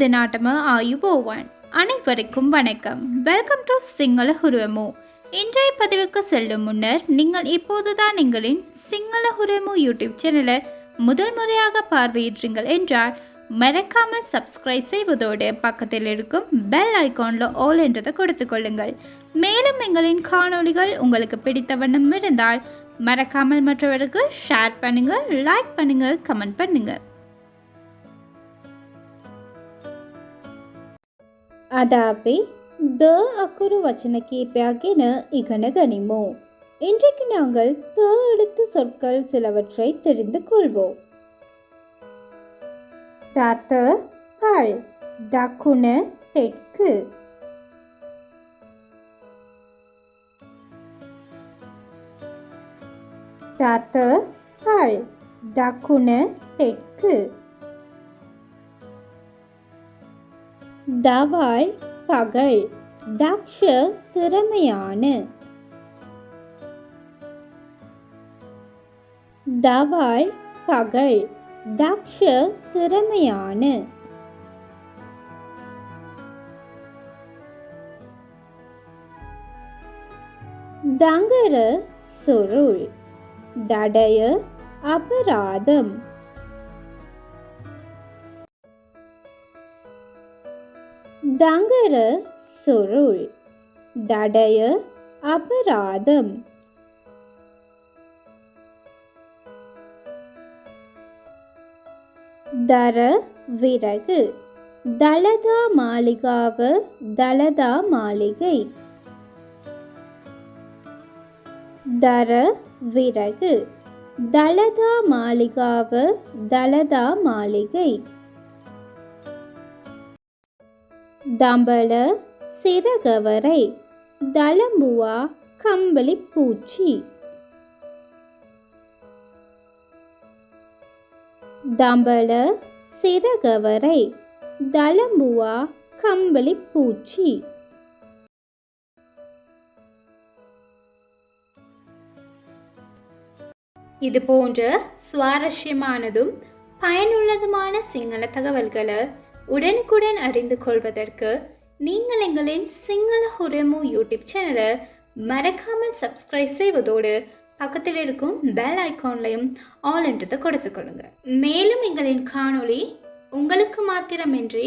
දිනාටම ආයුබෝවන්. அனைவருக்கும் வணக்கம். வெல்கம் டு சிங்கள ஹுருவமு. இன்றைய பதிவுக்கு செல்லும் முன்னர் நீங்கள் இப்போதுதான் எங்களின் சிங்கள ஹுருவமு யூடியூப் சேனலை முதல் முறையாக பார்வையிடுறீங்கள் என்றால் மறக்காமல் சப்ஸ்கிரைப் செய்வதோடு பக்கத்தில் இருக்கும் பெல் ஐகானில் ஆல் என்றதை கொடுத்து கொள்ளுங்கள். மேலும் எங்களின் காணொளிகள் உங்களுக்கு பிடித்த வண்ணம் இருந்தால் மறக்காமல் மற்றவருக்கு ஷேர் பண்ணுங்கள், லைக் பண்ணுங்கள், கமெண்ட் பண்ணுங்கள். අද අපි ද අකුරු වචன කීපයක් ගැන ඉගෙන ගනිමු. இன்றைக்கு நாங்கள் த எழுத்து சொற்கள் சிலவற்றை தெரிந்து கொள்வோம். දත පල් දකුණ தெற்கு. දත පල් දකුණ தெற்கு. දවල් பகல் දක්ෂ திறமையான. දවල් பகல் දක්ෂ திறமையான. දඟර සුරුල් දඩය අපරාධම්. දඟර සුරුල් දඩය අපරාධම්. දර විරகு දළදා මාලිගාව දළදා මාලිகை. දර විරகு දළදා මාලිගාව දළදා මාලිகை. දඹල சிறகவரை දලඹුවා කම්බලි பூச்சி. දඹල சிறகவரை දලඹුවා கம்பளி பூச்சி. இது போன்ற சுவாரஸ்யமானதும் பயனுள்ளதுமான சிங்கள தகவல்களை உடனுக்குடன் அறிந்து கொள்வதற்கு நீங்கள் எங்களின் சிங்கள ஹுருவமு யூடியூப் சேனலை மறக்காமல் சப்ஸ்கிரைப் செய்வதோடு பக்கத்தில் இருக்கும் பெல் ஐகான்லையும் ஆல் என்றதை கொடுத்துக்கொள்ளுங்க. மேலும் எங்களின் காணொளி உங்களுக்கு மாத்திரமின்றி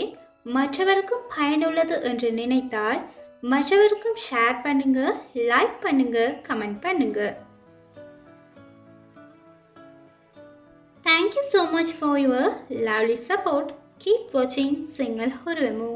மற்றவருக்கும் பயனுள்ளது என்று நினைத்தால் மற்றவருக்கும் ஷேர் பண்ணுங்க, லைக் பண்ணுங்க, கமெண்ட் பண்ணுங்க. Thank you so much for your lovely support. Keep watching Single Huruvemu.